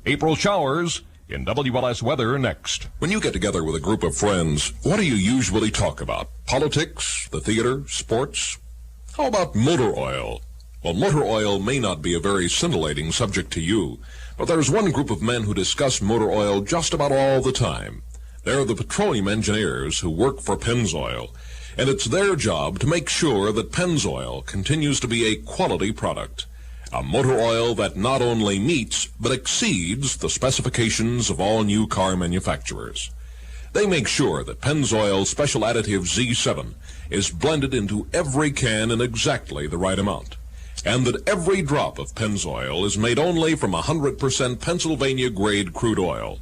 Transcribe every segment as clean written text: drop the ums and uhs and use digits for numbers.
April showers in WLS weather next. When you get together with a group of friends, what do you usually talk about? Politics, the theater, sports? How about motor oil? Well, motor oil may not be a very scintillating subject to you, but there's one group of men who discuss motor oil just about all the time. They're the petroleum engineers who work for Pennzoil, and it's their job to make sure that Pennzoil continues to be a quality product. A motor oil that not only meets, but exceeds the specifications of all new car manufacturers. They make sure that Pennzoil Special Additive Z7 is blended into every can in exactly the right amount, and that every drop of Pennzoil is made only from 100% Pennsylvania-grade crude oil.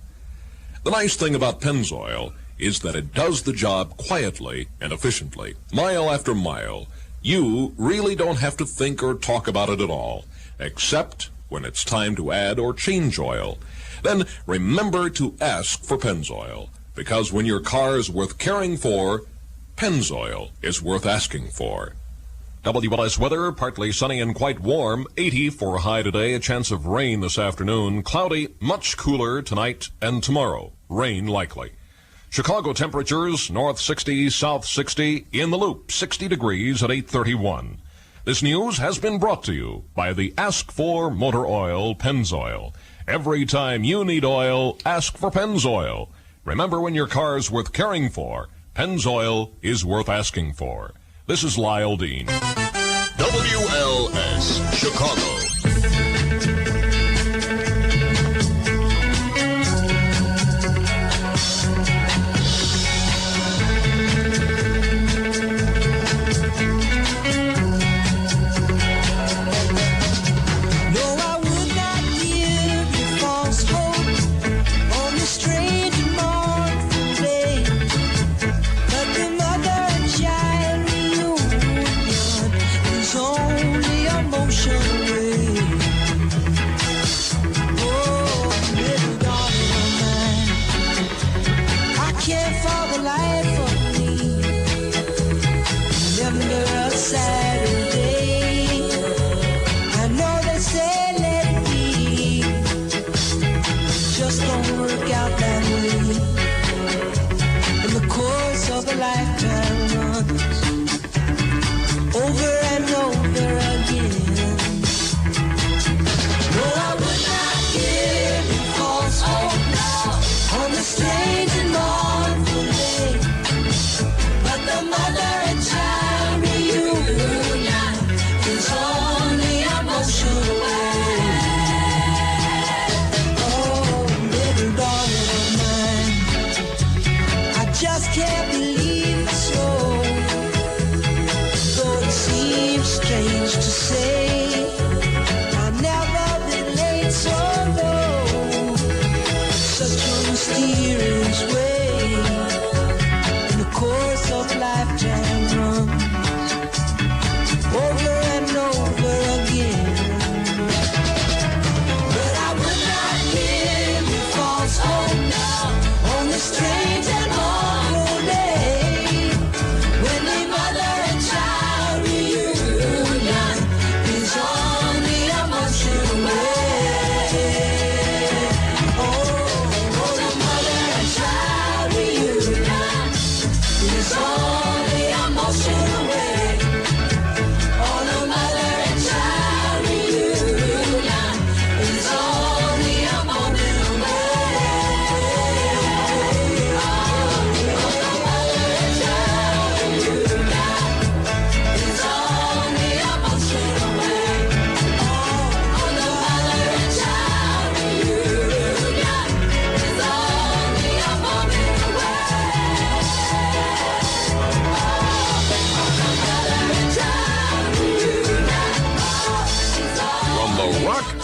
The nice thing about Pennzoil is that it does the job quietly and efficiently. Mile after mile, you really don't have to think or talk about it at all, except when it's time to add or change oil. Then remember to ask for Pennzoil, because when your car is worth caring for, Pennzoil is worth asking for. WLS weather, partly sunny and quite warm, 80 for a high today, a chance of rain this afternoon, cloudy, much cooler tonight and tomorrow, rain likely. Chicago temperatures, north 60, south 60, in the loop, 60 degrees at 8:31. This news has been brought to you by the Ask for Motor Oil Pennzoil. Every time you need oil, ask for Pennzoil. Remember, when your car's worth caring for, Pennzoil is worth asking for. This is Lyle Dean. WLS, Chicago.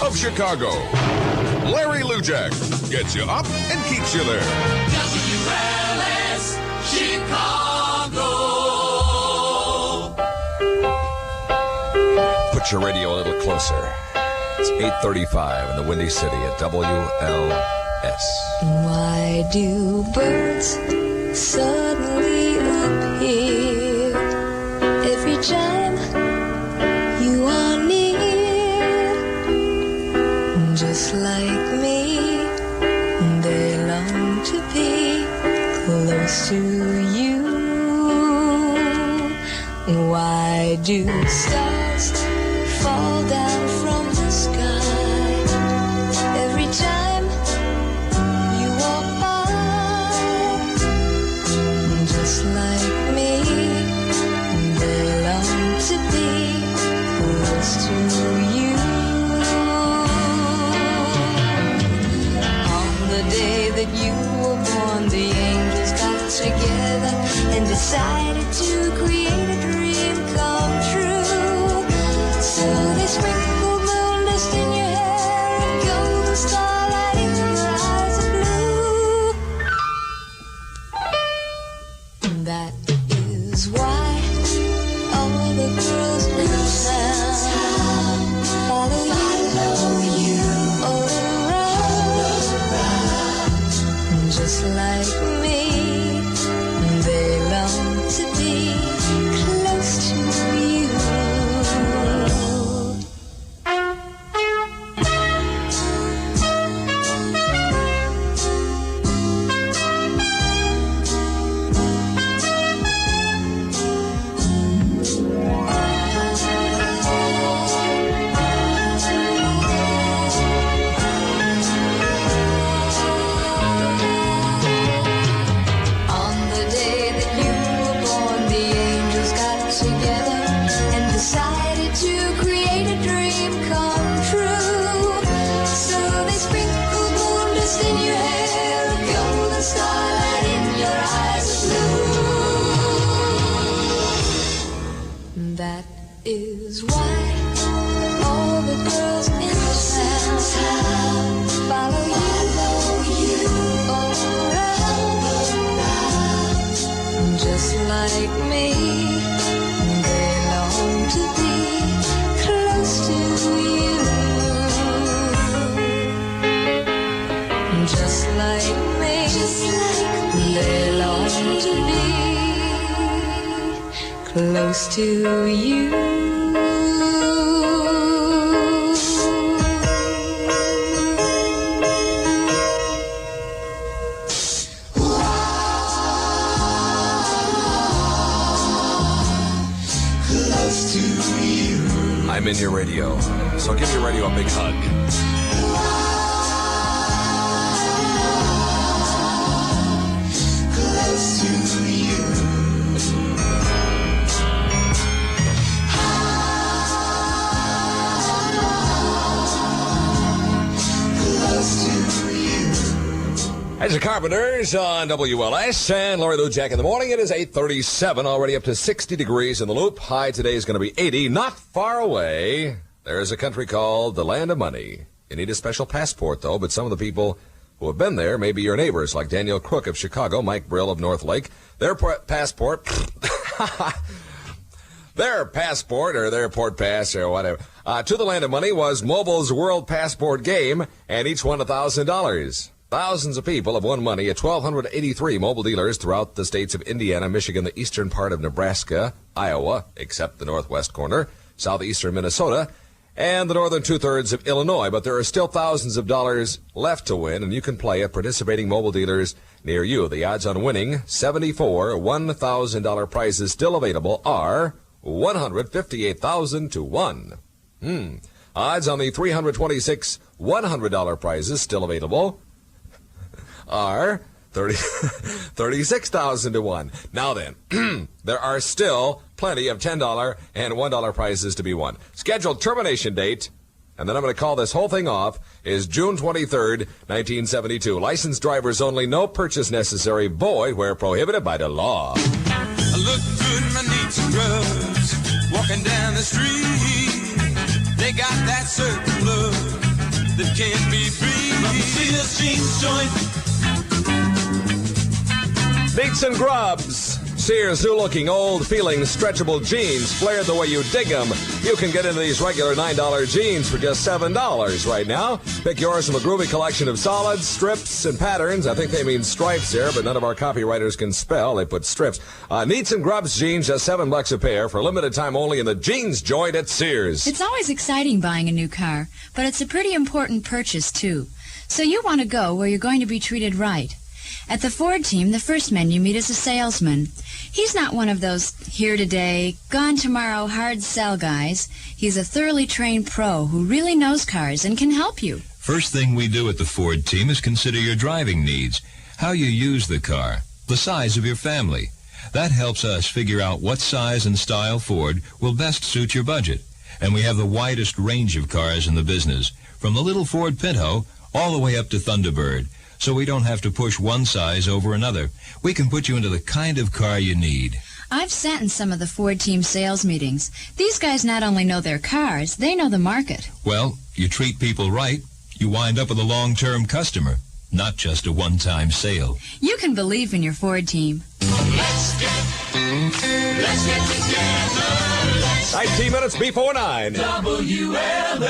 Of Chicago, Larry Lujack gets you up and keeps you there. WLS Chicago. Put your radio a little closer. It's 8:35 in the Windy City at WLS. Why do birds suddenly appear every time you are near? Just like me. to you. Why do stars fall down from the sky every time you walk by? Just like me, they long to be close to you. On the day that you were born, the angels got together and decided to create a dream come true. So they sprinkled moon dust in your hair and golden starlight in your eyes of blue. That is why all the girls in town follow you all around. Just like me, they long to be close to you. On the day that you were born, the angels got together and decided to create a dream come true. So they sprinkled moon dust in your hair, a golden starlight in your eyes of blue. That is why all the girls in town follow you all around. Just like me, they long to be close to you. Just like me, they long to be close to you. I'm in your radio, so give your radio a big hug. Close to you. Close to you. As the Carpenters on WLS and Lori Lujack in the morning. It is 8:37, already up to 60 degrees in the Loop. High today is going to be 80. Not far away, there is a country called the Land of Money. You need a special passport, though, but some of the people who have been there may be your neighbors, like Daniel Crook of Chicago, Mike Brill of North Lake. Their passport... Their passport, or their port pass, or whatever, to the Land of Money was Mobile's World Passport Game, and each won $1,000. Thousands of people have won money at 1,283 mobile dealers throughout the states of Indiana, Michigan, the eastern part of Nebraska, Iowa, except the northwest corner, southeastern Minnesota, and the northern two-thirds of Illinois. But there are still thousands of dollars left to win, and you can play at participating mobile dealers near you. The odds on winning 74 $1,000 prizes still available are 158,000 to 1. Odds on the 326 $100 prizes still available are 36,000 to 1. Now then, there are still plenty of $10 and $1 prizes to be won. Scheduled termination date, and then I'm going to call this whole thing off, is June 23rd, 1972. Licensed drivers only, no purchase necessary, void where prohibited by the law. I look good in my needs and grubs, walking down the street. They got that certain look that can't be beat. See this jeans joint. Neats and Grubs. Sears new-looking, old-feeling, stretchable jeans, flared the way you dig them. You can get into these regular $9 jeans for just $7 right now. Pick yours from a groovy collection of solids, strips, and patterns. I think they mean stripes here, but none of our copywriters can spell. They put strips. Neats and Grubs jeans, just $7 a pair for a limited time only in the jeans joint at Sears. It's always exciting buying a new car, but it's a pretty important purchase, too. So you want to go where you're going to be treated right. At the Ford team, the first man you meet is a salesman. He's not one of those here today, gone tomorrow hard sell guys. He's a thoroughly trained pro who really knows cars and can help you. First thing we do at the Ford team is consider your driving needs, how you use the car, the size of your family. That helps us figure out what size and style Ford will best suit your budget. And we have the widest range of cars in the business, from the little Ford Pinto all the way up to Thunderbird. So we don't have to push one size over another. We can put you into the kind of car you need. I've sat in some of the Ford team sales meetings. These guys not only know their cars, they know the market. Well, you treat people right, you wind up with a long-term customer, not just a one-time sale. You can believe in your Ford team. Let's get together. 19 minutes before 9. WLS.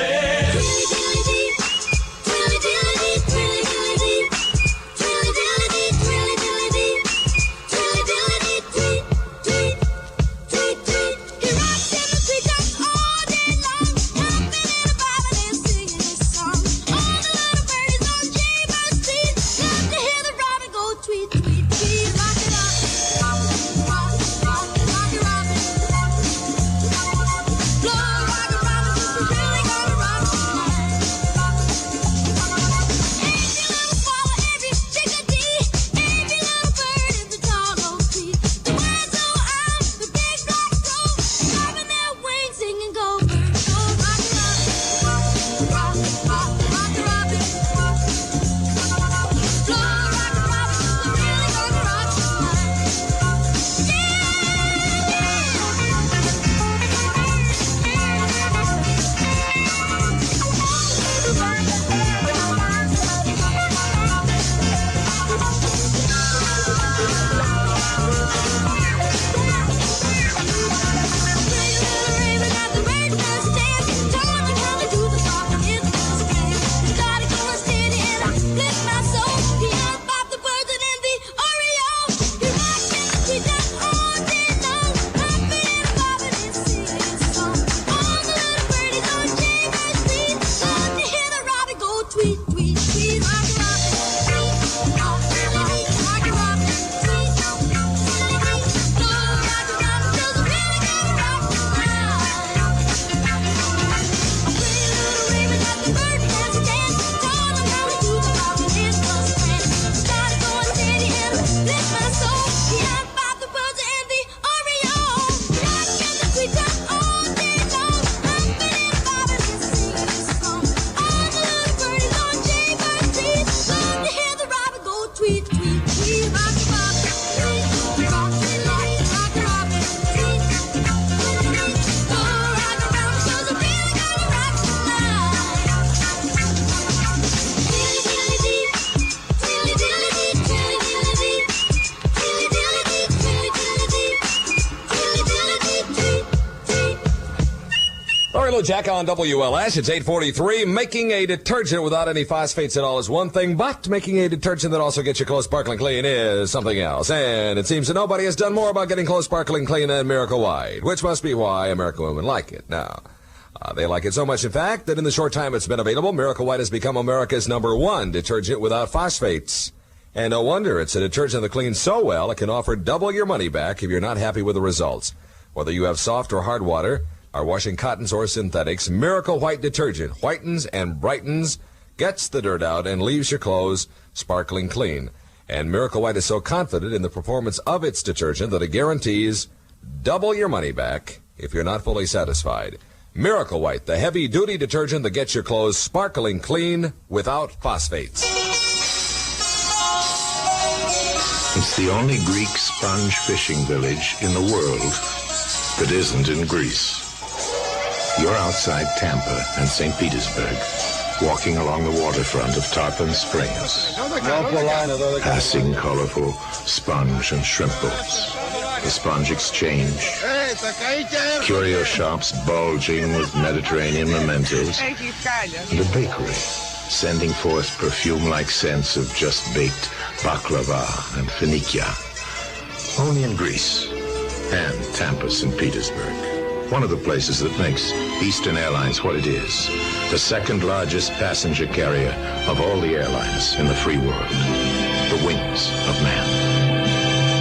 Lujack on WLS. It's 8:43. Making a detergent without any phosphates at all is one thing, but making a detergent that also gets your clothes sparkling clean is something else. And it seems that nobody has done more about getting clothes sparkling clean than Miracle White, which must be why American women like it. Now, they like it so much, in fact, that in the short time it's been available, Miracle White has become America's #1 detergent without phosphates. And no wonder. It's a detergent that cleans so well it can offer double your money back if you're not happy with the results. Whether you have soft or hard water, are washing cottons or synthetics, Miracle White detergent whitens and brightens, gets the dirt out, and leaves your clothes sparkling clean. And Miracle White is so confident in the performance of its detergent that it guarantees double your money back if you're not fully satisfied. Miracle White, the heavy-duty detergent that gets your clothes sparkling clean without phosphates. It's the only Greek sponge fishing village in the world that isn't in Greece. You're outside Tampa and St. Petersburg, walking along the waterfront of Tarpon Springs, passing colorful sponge and shrimp boats, the Sponge Exchange, curio shops bulging with Mediterranean mementos, and a bakery sending forth perfume-like scents of just-baked baklava and finikia. Only in Greece and Tampa, St. Petersburg. One of the places that makes Eastern Airlines what it is, the second largest passenger carrier of all the airlines in the free world. the wings of man.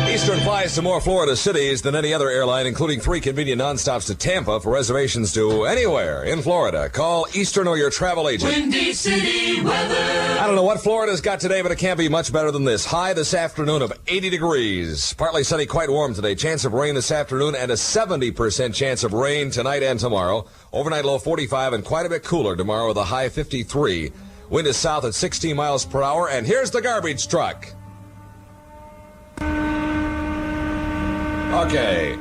Eastern flies to more Florida cities than any other airline, including 3 convenient nonstops to Tampa. For reservations to anywhere in Florida, call Eastern or your travel agent. Windy City weather. I don't know what Florida's got today, but it can't be much better than this. High this afternoon of 80 degrees. Partly sunny, quite warm today. Chance of rain this afternoon and a 70% chance of rain tonight and tomorrow. Overnight low 45 and quite a bit cooler tomorrow with a high 53. Wind is south at 16 miles per hour. And here's the garbage truck. Okay.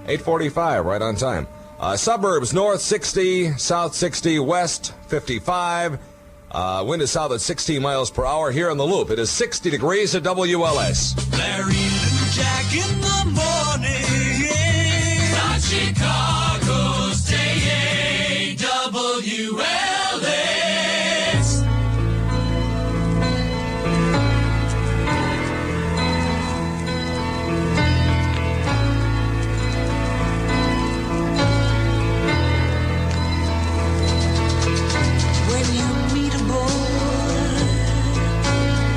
8:45, right on time. Suburbs, north 60, south 60, west 55. Wind is south at 16 miles per hour. Here in the Loop, it is 60 degrees at WLS. Larry Lujack in the morning. On Chicago's day, WLS.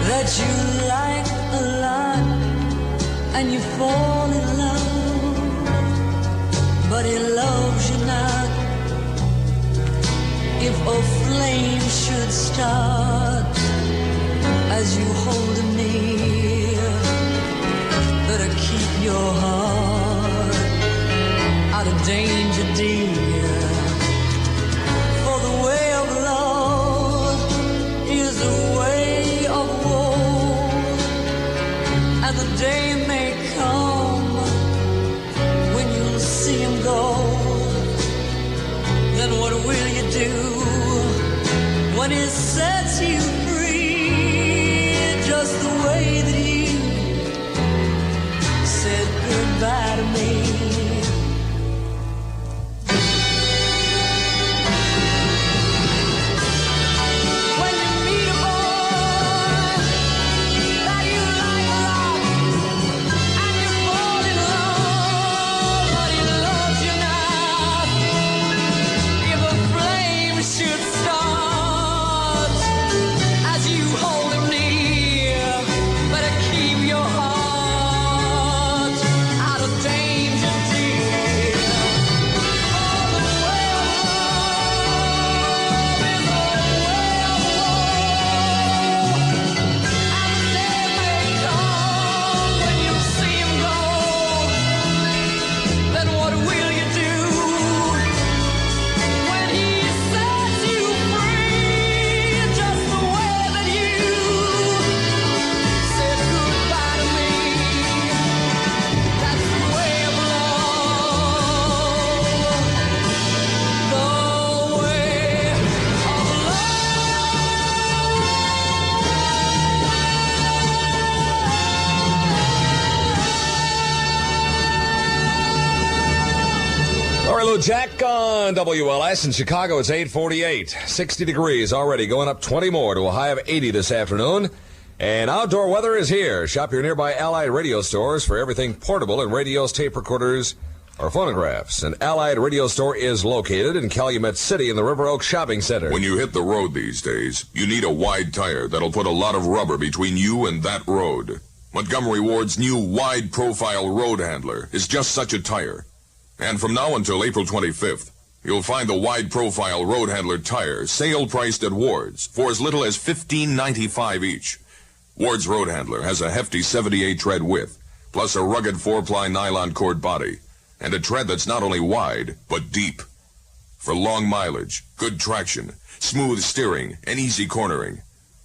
That you like a lot and you fall in love, but he loves you not. If a flame should start as you hold him near, better keep your heart out of danger, dear. For the way of love is a way of war, and the day may come when you'll see him go. Then what will you do when he sets you free, just the way that you said goodbye to me? Lujack on WLS in Chicago. It's 8:48, 60 degrees already, going up 20 more to a high of 80 this afternoon. And outdoor weather is here. Shop your nearby Allied radio stores for everything portable and radios, tape recorders, or phonographs. An Allied radio store is located in Calumet City in the River Oaks Shopping Center. When you hit the road these days, you need a wide tire that'll put a lot of rubber between you and that road. Montgomery Ward's new wide profile road handler is just such a tire. And from now until April 25th, you'll find the wide profile road handler tire sale priced at Ward's for as little as $15.95 each. Ward's road handler has a hefty 78 tread width, plus a rugged 4-ply nylon cord body, and a tread that's not only wide, but deep. For long mileage, good traction, smooth steering, and easy cornering.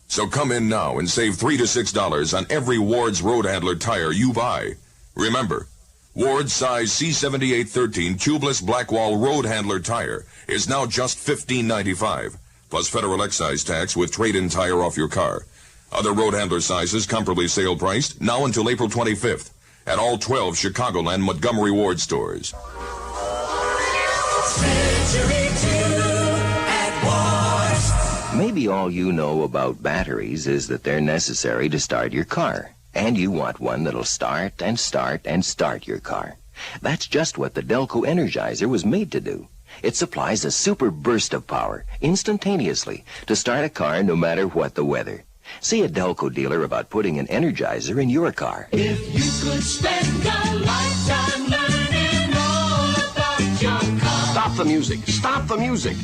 So come in now and save $3 to $6 on every Ward's road handler tire you buy. Remember, Ward's size C7813 tubeless Blackwall road handler tire is now just $15.95, plus federal excise tax with trade-in tire off your car. Other road handler sizes comparably sale priced now until April 25th at all 12 Chicagoland Montgomery Ward stores. Maybe all you know about batteries is that they're necessary to start your car. And you want one that'll start and start and start your car. That's just what the Delco Energizer was made to do. It supplies a super burst of power instantaneously to start a car no matter what the weather. See a Delco dealer about putting an Energizer in your car. If you could spend a lifetime learning all about your car. Stop the music. Stop the music.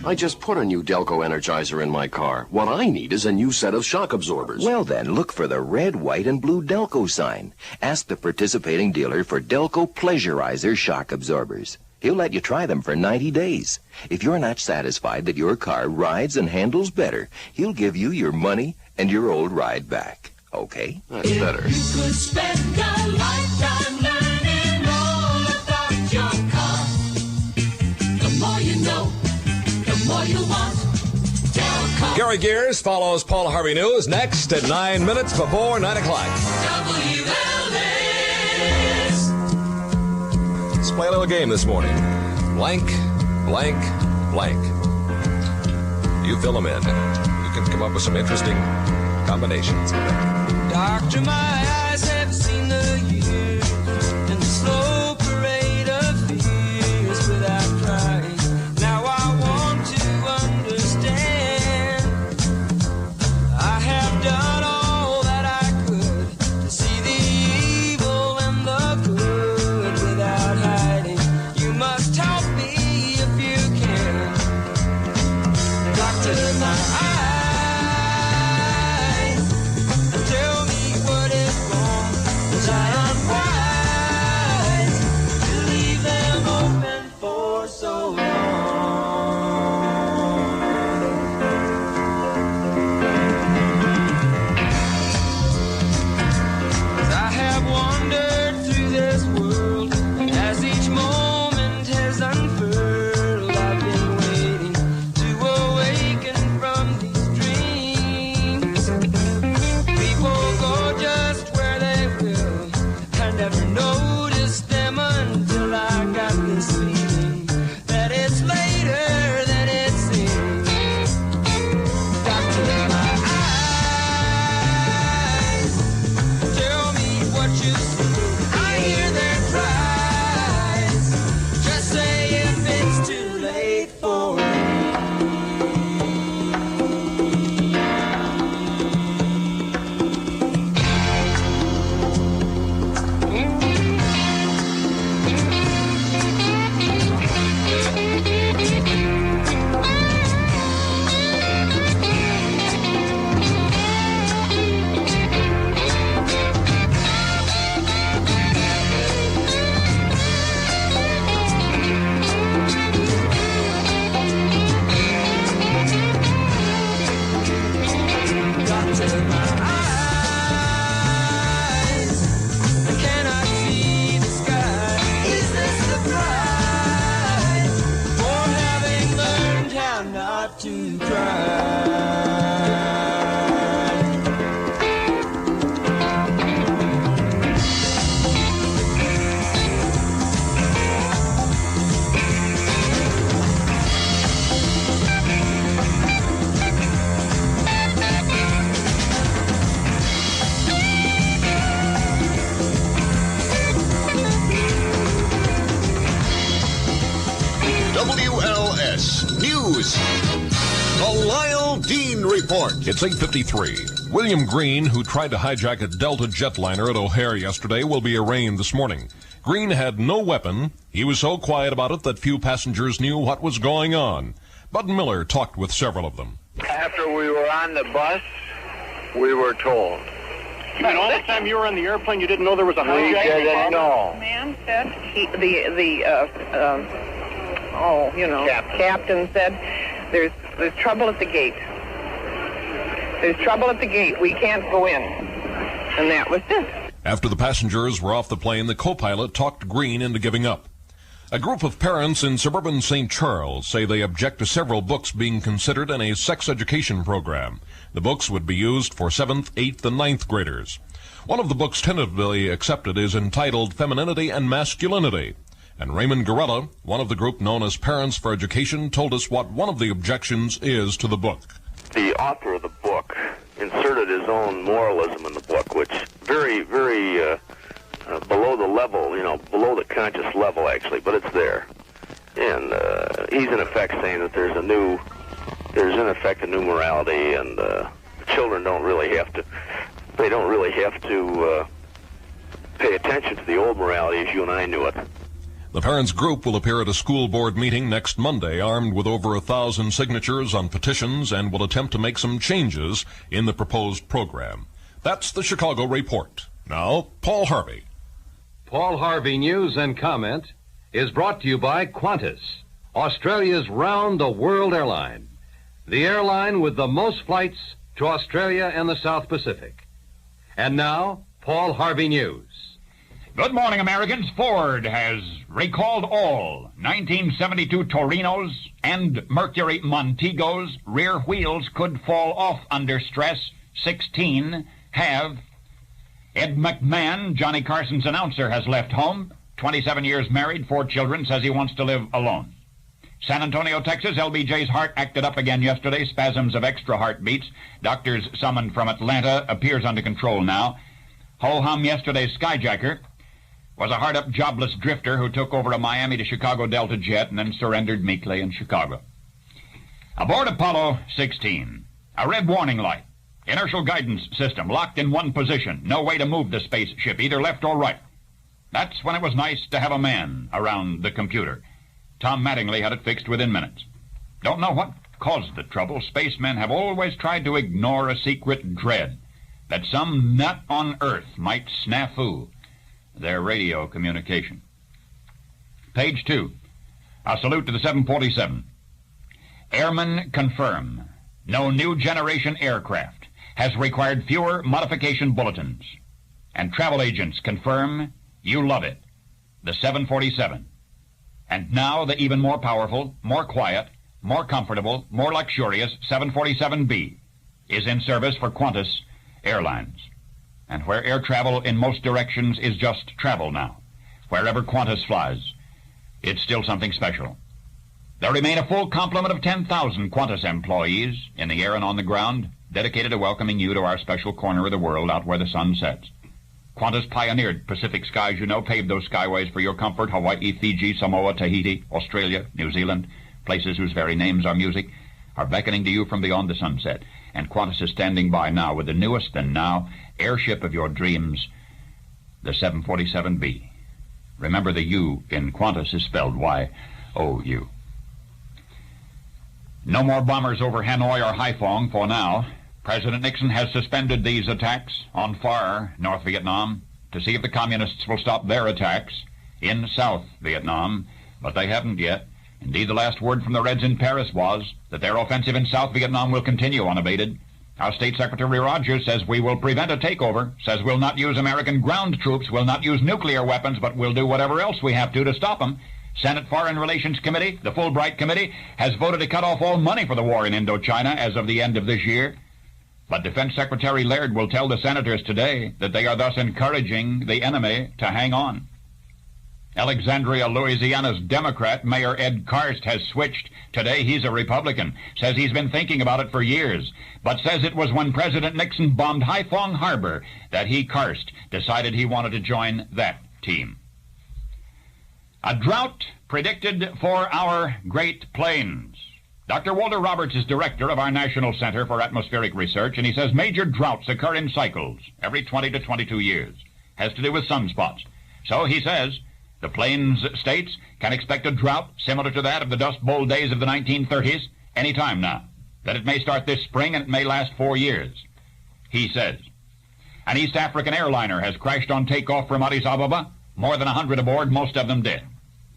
I just put a new Delco Energizer in my car. What I need is a new set of shock absorbers. Well then, look for the red, white, and blue Delco sign. Ask the participating dealer for Delco Pleasurizer shock absorbers. He'll let you try them for 90 days. If you're not satisfied that your car rides and handles better, he'll give you your money and your old ride back. Okay? That's better. You could spend a lifetime learning all about your car. The more you know, the more you want. Delco. Gary Gears follows Paul Harvey News next at 9 minutes before 9 o'clock. WLS. Let's play a little game this morning. Blank, blank, blank. You fill them in. You can come up with some interesting combinations. Doctor, my eyes have seen the years and the slow parade of fears without crying. Now I want to understand. I have done all that I could to see the evil and the good without hiding. You must help me if you can. Doctor, my eyes. Tell me what is wrong, 'cause I am wise to leave them open for so long. 'Cause I have wandered through this world, and as each moment has unfurled, I've been waiting to awaken from these dreams. People go just where they will. I never noticed them until I got this feeling that it's later than it seems. Doctor, my eyes, tell me what you see. I hear their cries. Just say if it's too late for me. Doctor, my eyes, I cannot see the sky. Is this the price for having learned how not to cry? WLS News. The Lyle Dean Report. It's 8:53. William Green, who tried to hijack a Delta jetliner at O'Hare yesterday, will be arraigned this morning. Green had no weapon. He was so quiet about it that few passengers knew what was going on. Bud Miller talked with several of them. After we were on the bus, we were told. And all the time you were on the airplane, you didn't know there was a We hijack? didn't know. Man said captain said there's trouble at the gate. There's trouble at the gate. We can't go in. And that was it. After the passengers were off the plane, the co-pilot talked Green into giving up. A group of parents in suburban St. Charles say they object to several books being considered in a sex education program. The books would be used for 7th, 8th, and 9th graders. One of the books tentatively accepted is entitled Femininity and Masculinity. And Raymond Gorella, one of the group known as Parents for Education, told us what one of the objections is to the book. The author of the book inserted his own moralism in the book, which very, very below the level, below the conscious level, actually, but it's there. And he's in effect saying that there's in effect a new morality, and children don't really have to pay attention to the old morality as you and I knew it. The parents' group will appear at a school board meeting next Monday, armed with over 1,000 signatures on petitions, and will attempt to make some changes in the proposed program. That's the Chicago Report. Now, Paul Harvey. Paul Harvey News and Comment is brought to you by Qantas, Australia's round-the-world airline. The airline with the most flights to Australia and the South Pacific. And now, Paul Harvey News. Good morning, Americans. Ford has recalled all 1972 Torinos and Mercury Montegos. Rear wheels could fall off under stress. 16 have. Ed McMahon, Johnny Carson's announcer, has left home. 27 years married, 4 children, says he wants to live alone. San Antonio, Texas, LBJ's heart acted up again yesterday. Spasms of extra heartbeats. Doctors summoned from Atlanta appears under control now. Ho-hum yesterday's skyjacker was a hard-up jobless drifter who took over a Miami to Chicago Delta jet and then surrendered meekly in Chicago. Aboard Apollo 16, a red warning light. Inertial guidance system locked in one position. No way to move the spaceship, either left or right. That's when it was nice to have a man around the computer. Tom Mattingly had it fixed within minutes. Don't know what caused the trouble. Spacemen have always tried to ignore a secret dread that some nut on Earth might snafu their radio communication. Page 2. A salute to the 747. Airmen confirm no new generation aircraft has required fewer modification bulletins. And travel agents confirm you love it. The 747. And now the even more powerful, more quiet, more comfortable, more luxurious 747B is in service for Qantas Airlines. And where air travel in most directions is just travel now, wherever Qantas flies, it's still something special. There remain a full complement of 10,000 Qantas employees in the air and on the ground, dedicated to welcoming you to our special corner of the world out where the sun sets. Qantas pioneered Pacific skies, you know, paved those skyways for your comfort. Hawaii, Fiji, Samoa, Tahiti, Australia, New Zealand, places whose very names are music, are beckoning to you from beyond the sunset. And Qantas is standing by now with the newest and now airship of your dreams, the 747B. Remember, the U in Qantas is spelled Y-O-U. No more bombers over Hanoi or Haiphong for now. President Nixon has suspended these attacks on far North Vietnam to see if the communists will stop their attacks in South Vietnam, but they haven't yet. Indeed, the last word from the Reds in Paris was that their offensive in South Vietnam will continue unabated. Our State Secretary Rogers says we will prevent a takeover, says we'll not use American ground troops, we'll not use nuclear weapons, but we'll do whatever else we have to stop them. Senate Foreign Relations Committee, the Fulbright Committee, has voted to cut off all money for the war in Indochina as of the end of this year. But Defense Secretary Laird will tell the senators today that they are thus encouraging the enemy to hang on. Alexandria, Louisiana's Democrat, Mayor Ed Karst, has switched. Today he's a Republican. Says he's been thinking about it for years, but says it was when President Nixon bombed Haiphong Harbor that he, Karst, decided he wanted to join that team. A drought predicted for our Great Plains. Dr. Walter Roberts is director of our National Center for Atmospheric Research, and he says major droughts occur in cycles every 20 to 22 years. Has to do with sunspots. So he says the Plains states can expect a drought similar to that of the Dust Bowl days of the 1930s any time now. That it may start this spring and it may last 4 years. He says an East African airliner has crashed on takeoff from Addis Ababa. More than 100 aboard, most of them dead.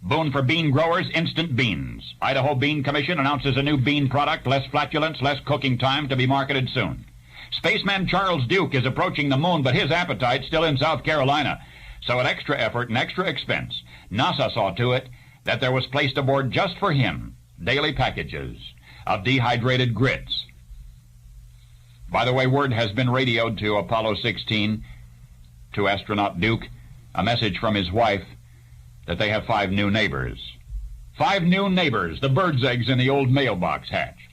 Boon for bean growers, instant beans. Idaho Bean Commission announces a new bean product, less flatulence, less cooking time, to be marketed soon. Spaceman Charles Duke is approaching the moon, but his appetite's still in South Carolina. So at extra effort and extra expense, NASA saw to it that there was placed aboard just for him daily packages of dehydrated grits. By the way, word has been radioed to Apollo 16, to astronaut Duke, a message from his wife that they have 5 new neighbors. 5 new neighbors, the bird's eggs in the old mailbox hatched.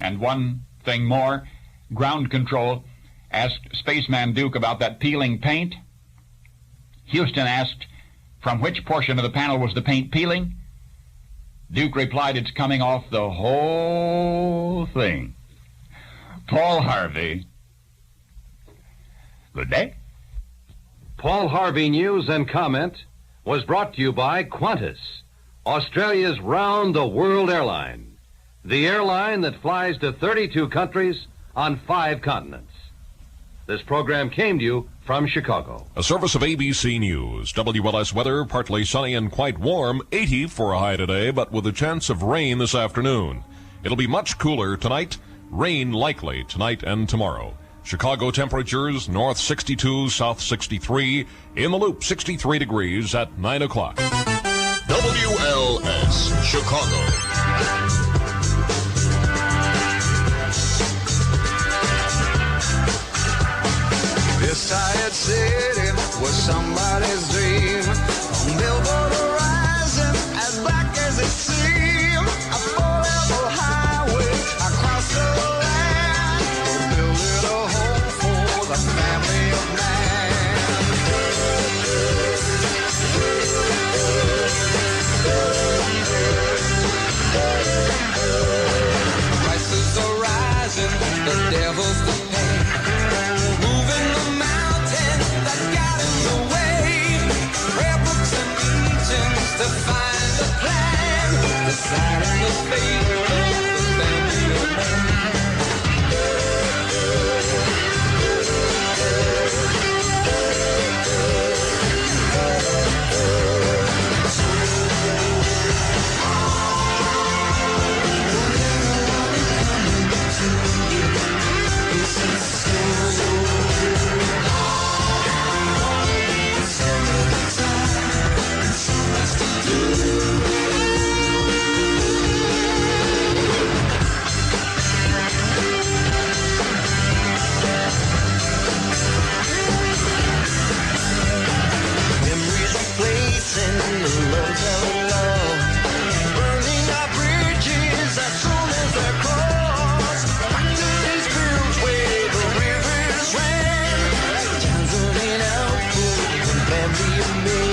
And one thing more, ground control asked Spaceman Duke about that peeling paint. Houston asked from which portion of the panel was the paint peeling. Duke replied, it's coming off the whole thing. Paul Harvey. Good day. Paul Harvey News and Comment was brought to you by Qantas, Australia's round-the-world airline, the airline that flies to 32 countries on 5 continents. This program came to you from Chicago. A service of ABC News. WLS weather, partly sunny and quite warm, 80 for a high today, but with a chance of rain this afternoon. It'll be much cooler tonight, rain likely tonight and tomorrow. Chicago temperatures, north 62, south 63, in the loop 63 degrees at 9 o'clock. WLS, Chicago. This tired city was somebody's dream. A billboard horizon, as black as it seemed. A four-level highway across the land. Building a home for the family of man. Prices are rising, the devil's to pay. Moving the mountains that got in the way. Prayer books and meetings to find a plan. Deciding the fate of the family of man. Memories replacing the love of love. Burning our bridges as soon as they're crossed. Back to these fields where the rivers ran. Towns running out for the family of men.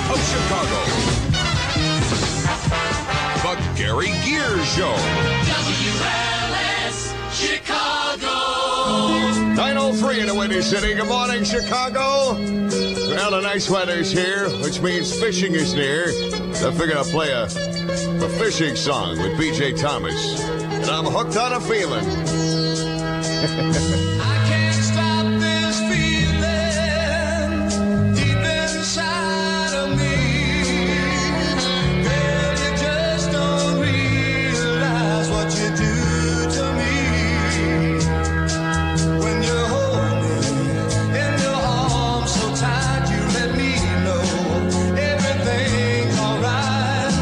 Of Chicago. The Gary Gears Show. WLS Chicago. 9:03 in the Windy City. Good morning, Chicago. Well, the nice weather's here, which means fishing is near. So I figured I'd play a fishing song with B.J. Thomas. And I'm hooked on a feeling. I can't stop this feeling deep inside of me. Girl, you just don't realize what you do to me. When you hold me in your arms so tight, you let me know everything's alright.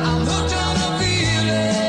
I'm hooked on a feeling.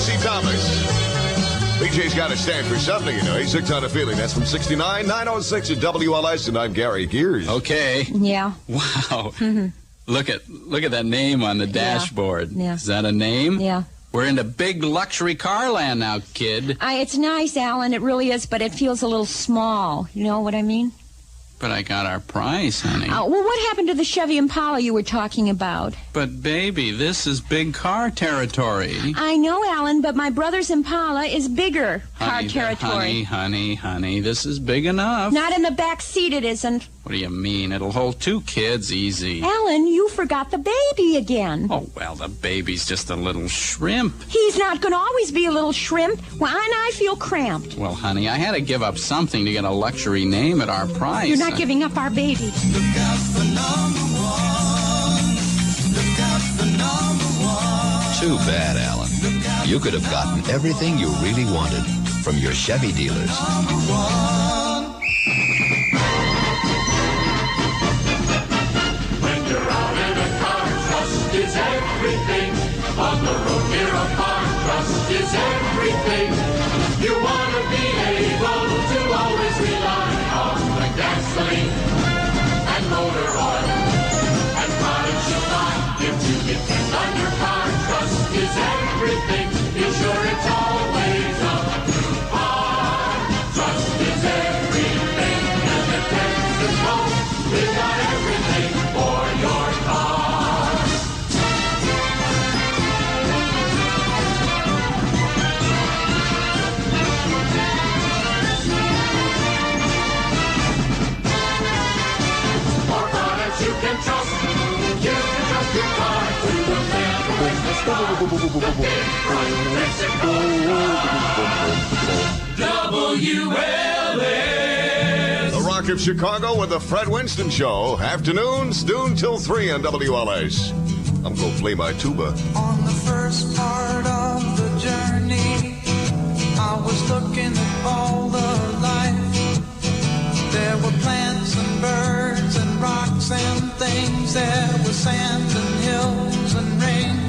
Casey Thomas. BJ's got to stand for something, you know. He's hooked on a feeling. That's from 69, 906 at WLS, and I'm Gary Gears. Okay. Yeah. Wow. Look at that name on the dashboard. Yeah. Is that a name? Yeah. We're into big luxury car land now, kid. It's nice, Alan. It really is, but it feels a little small. You know what I mean? But I got our price, honey. Well, what happened to the Chevy Impala you were talking about? But, baby, this is big car territory. I know, Alan, but my brother's Impala is bigger car territory. Honey, this is big enough. Not in the back seat, it isn't. What do you mean? It'll hold 2 kids easy. Alan, you forgot the baby again. Oh, well, the baby's just a little shrimp. He's not going to always be a little shrimp. Well, and I feel cramped. Well, honey, I had to give up something to get a luxury name at our price. You're not giving up our baby. Look out for number one. Look out for number one. Too bad, Alan. You could have gotten everything you really wanted from your Chevy dealers. Number one. When you're out in a car, trust is everything. On the road near a car, trust is everything. You want to be able to always rely on the gasoline and motor oil and products you buy. If you depend on your car, trust is everything. Be sure it's always up to par. Trust is everything, and the Texas knows we got everything for your car. For products you can trust your car to the man who is the star. The big price Mexico WLS. The Rock of Chicago with the Fred Winston Show. Afternoons, noon till 3 on WLS. I'm going to play my tuba. On the first part of the journey, I was looking at all the life. There were plants and birds and rocks and things. There was sand and hills and rain.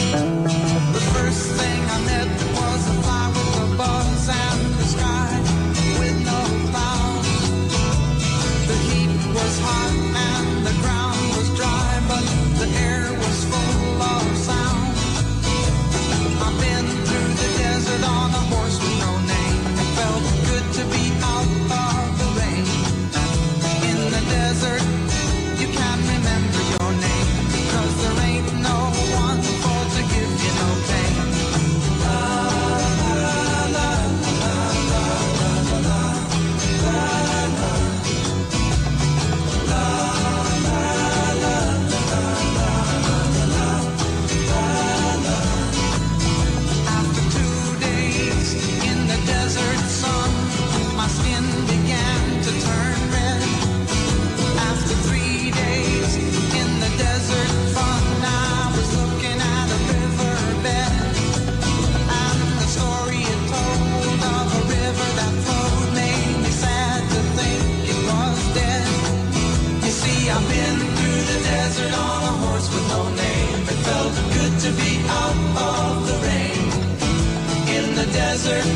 The first thing I met was a fly with a buzz and the sky with no clouds. The heat was hot and the ground was dry, but the air was full of sound. I've been through the desert on a horse with no name. It felt good to be out of the rain. In the desert, you can't remember your name, because there ain't no one for to give you no pain. La, la, la, la, la, la, la, la, la. La, la, la, la, la, la. After 2 days in the desert sun, my skin began to turn red. After 3 days in the desert fun, I was looking at a riverbed, and the story it told of a river that flowed made me sad to think it was dead. You see, I've been through the desert on a horse with no name. It felt good to be out of the rain. In the desert,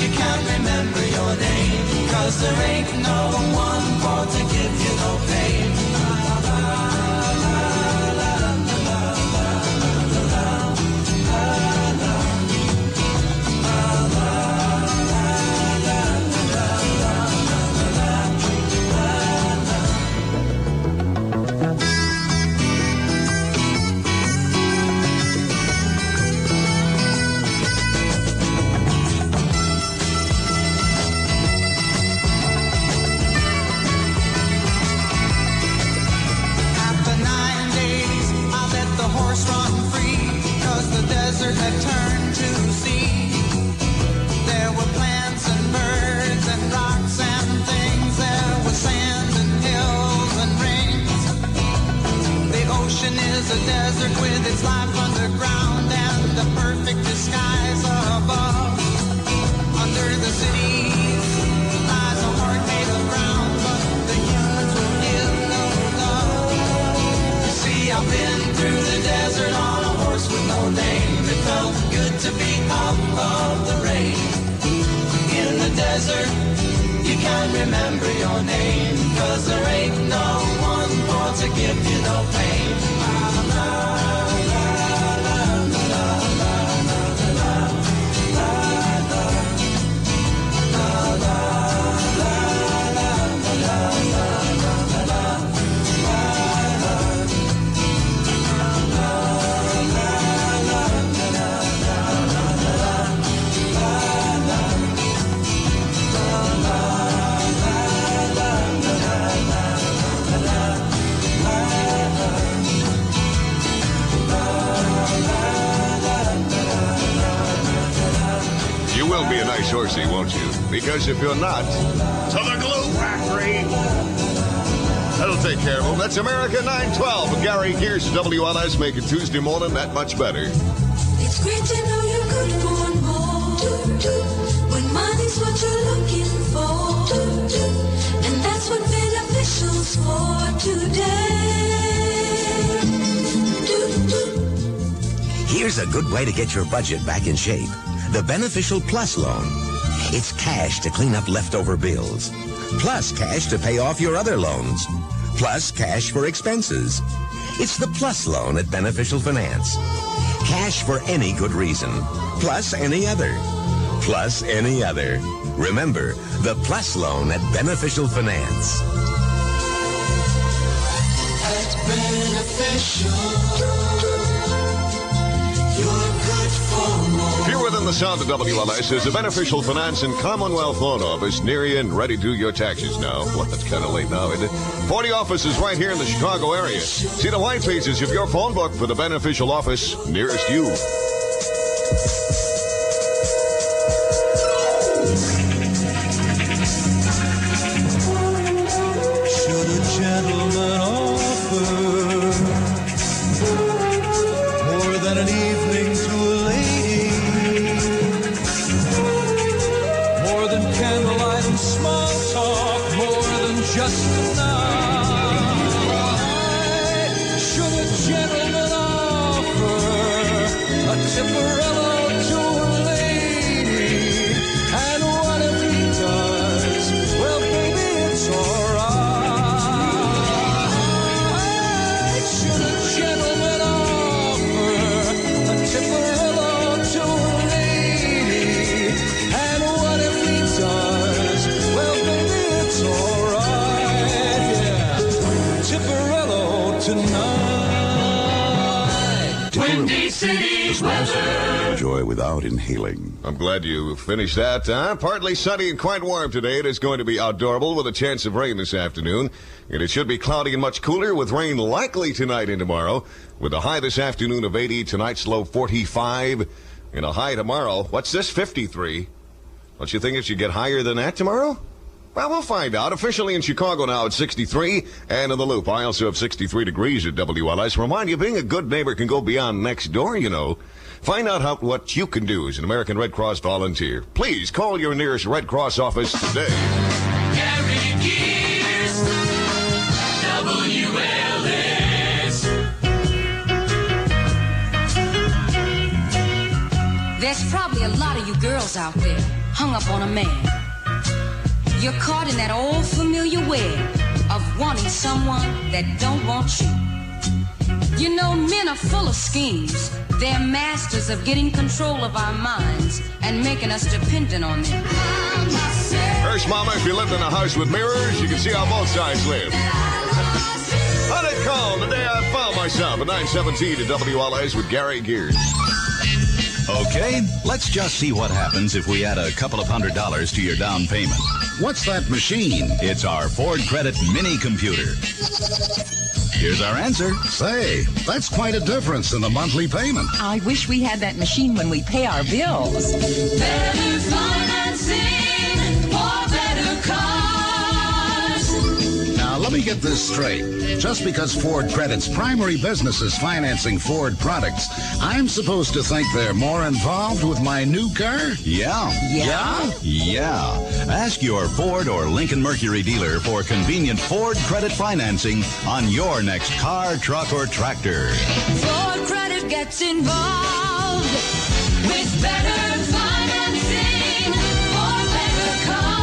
you can't remember your name, 'cause there ain't no one for to give you no pain. After 9 days, I let the horse run free, 'cause the desert had turned to sea. There were plants and birds and rocks and things. There was sand and hills and rains. The ocean is a desert with its life underground and the perfect disguise above. Under the cities lies a heart made of ground, but the humans will give no love. You see, I've been through the desert on a horse with no name. It felt good energizer. You can't remember your name, 'cause there ain't no one for to give you no pain. You will be a nice horsey, won't you? Because if you're not, to the glue factory. That'll take care of him. That's America 912 with Gary Gears, WLS, making Tuesday morning that much better. It's great to know you're good for more. When money's what you're looking for. And that's what beneficial's for today. Here's a good way to get your budget back in shape. The Beneficial Plus loan. It's cash to clean up leftover bills, plus cash to pay off your other loans, plus cash for expenses. It's the Plus loan at Beneficial Finance. Cash for any good reason, plus any other, plus any other. Remember, the Plus loan at Beneficial Finance. At Beneficial, you're good for more. If you're within the sound of WLS, there's a Beneficial Finance and Commonwealth Loan Office near you and ready to do your taxes now. Well, that's kind of late now, isn't it? 40 offices right here in the Chicago area. See the white pages of your phone book for the Beneficial Office nearest you. Should a gentleman offer more than an evening to a lady, more than candlelight and small talk, more than just a night? Should a gentleman offer a Tipperello to a lady? And what if he does? Well, baby, it's alright. Should a gentleman offer a Tipperello to a lady? And what if he does? Well, baby, it's alright. Yeah, Tipperello tonight. Windy City weather. Enjoy without inhaling. I'm glad you finished that. Partly sunny and quite warm today. It is going to be outdoorable with a chance of rain this afternoon. And it should be cloudy and much cooler with rain likely tonight and tomorrow. With a high this afternoon of 80, tonight's low 45, and a high tomorrow. What's this, 53? Don't you think it should get higher than that tomorrow? Well, we'll find out. Officially in Chicago now at 63, and in the Loop, I also have 63 degrees at WLS. Remind you, being a good neighbor can go beyond next door, you know. Find out what you can do as an American Red Cross volunteer. Please call your nearest Red Cross office today. Gary Gears, WLS. There's probably a lot of you girls out there hung up on a man. You're caught in that old familiar web of wanting someone that don't want you. You know, men are full of schemes. They're masters of getting control of our minds and making us dependent on them. First, Mama, if you lived in a house with mirrors, you can see how both sides live. Honeycomb, the day I found myself at 917 at WLS with Gary Gears. Okay, let's just see what happens if we add a couple of $100 to your down payment. What's that machine? It's our Ford Credit mini computer. Here's our answer. Say, that's quite a difference in the monthly payment. I wish we had that machine when we pay our bills. Better financing for better cars. Now, let me get this straight. Just because Ford Credit's primary business is financing Ford products, I'm supposed to think they're more involved with my new car? Yeah. Yeah? Yeah. Ask your Ford or Lincoln Mercury dealer for convenient Ford Credit financing on your next car, truck, or tractor. Ford Credit gets involved with better financing for better cars.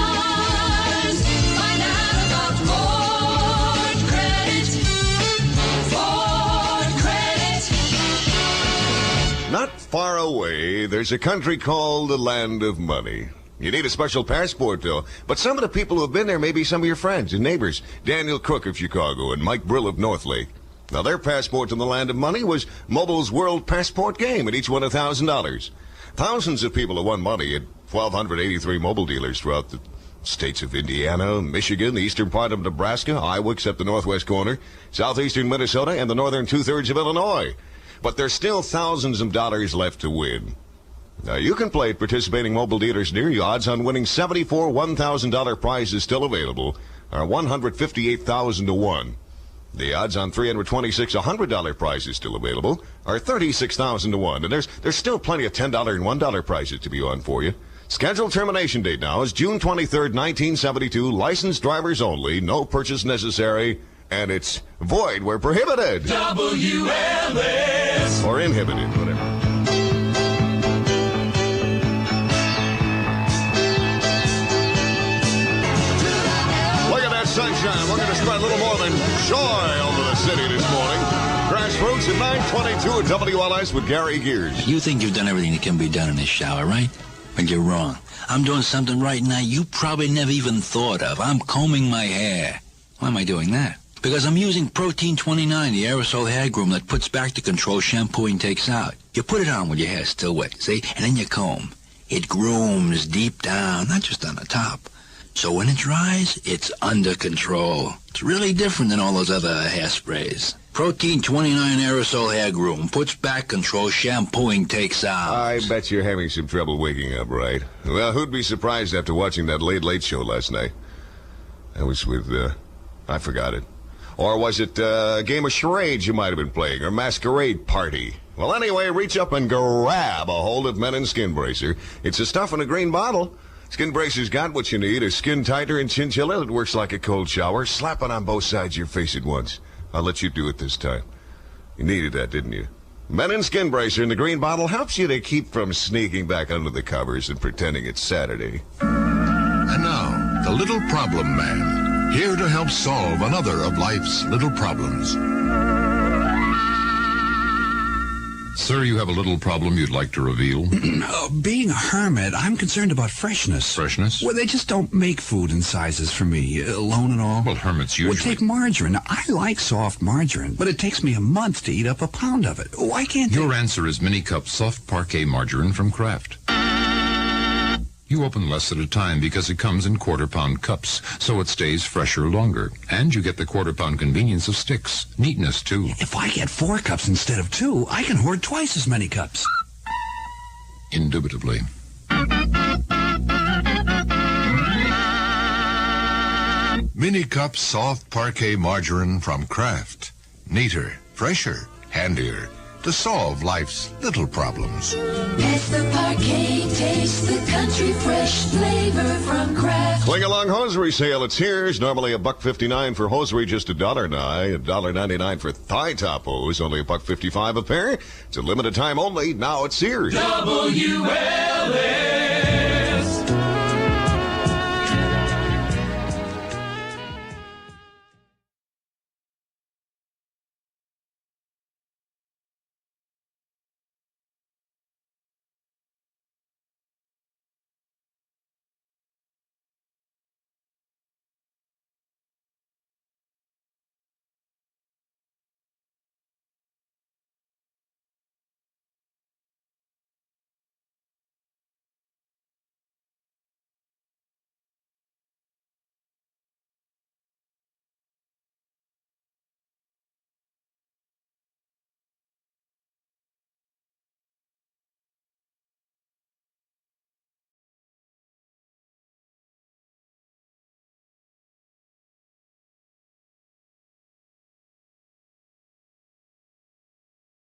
far away, there's a country called the Land of Money. You need a special passport, though. But some of the people who have been there may be some of your friends and neighbors. Daniel Crook of Chicago and Mike Brill of Northlake. Now, their passport to the Land of Money was Mobile's World Passport Game, and each won $1,000. Thousands of people have won money at 1,283 mobile dealers throughout the states of Indiana, Michigan, the eastern part of Nebraska, Iowa except the northwest corner, southeastern Minnesota, and the northern two-thirds of Illinois. But there's still thousands of dollars left to win. Now, you can play at participating mobile dealers near you. Odds on winning 74 $1,000 prizes still available are 158,000 to 1. The odds on 326 $100 prizes still available are 36,000 to 1. And there's still plenty of $10 and $1 prizes to be on for you. Scheduled termination date now is June 23rd, 1972. Licensed drivers only. No purchase necessary. And it's void where prohibited. WLS. Or inhibited, whatever. Sunshine. We're going to spread a little more than joy over the city this morning. Grassroots at 922 at WLS with Gary Gears. You think you've done everything that can be done in this shower, right? But you're wrong. I'm doing something right now you probably never even thought of. I'm combing my hair. Why am I doing that? Because I'm using Protein 29, the aerosol hair groom that puts back the control shampooing takes out. You put it on when your hair's still wet, see? And then you comb. It grooms deep down, not just on the top. So when it dries, it's under control. It's really different than all those other hairsprays. Protein 29 aerosol hair groom puts back control, shampooing takes out. I bet you're having some trouble waking up, right? Well, who'd be surprised after watching that late show last night? That was with, I forgot it. Or was it a game of charades you might have been playing, or masquerade party? Well, anyway, reach up and grab a hold of Menin Skin Bracer. It's the stuff in a green bottle. Skin Bracer's got what you need, a skin tighter and chinchilla that works like a cold shower. Slap it on both sides of your face at once. I'll let you do it this time. You needed that, didn't you? Menin Skin Bracer in the green bottle helps you to keep from sneaking back under the covers and pretending it's Saturday. And now, the Little Problem Man, here to help solve another of life's little problems. Sir, you have a little problem you'd like to reveal? Being a hermit, I'm concerned about freshness. Freshness? Well, they just don't make food in sizes for me, alone and all. Well, hermits usually... Well, take margarine. I like soft margarine, but it takes me a month to eat up a pound of it. Why can't they... Your answer is mini-cup soft parquet margarine from Kraft. You open less at a time because it comes in quarter-pound cups, so it stays fresher longer. And you get the quarter-pound convenience of sticks. Neatness, too. If I get 4 cups instead of 2, I can hoard twice as many cups. Indubitably. Mini-cup soft parquet margarine from Kraft. Neater, fresher, handier. To solve life's little problems. It's the parquet taste, the country fresh flavor from Kraft. Cling Along Hosiery Sale. It's Sears. Normally $1.59 for hosiery, just $1.99. $1.99 for thigh top hose, only $1.55 a pair. It's a limited time only. Now it's Sears. WLS.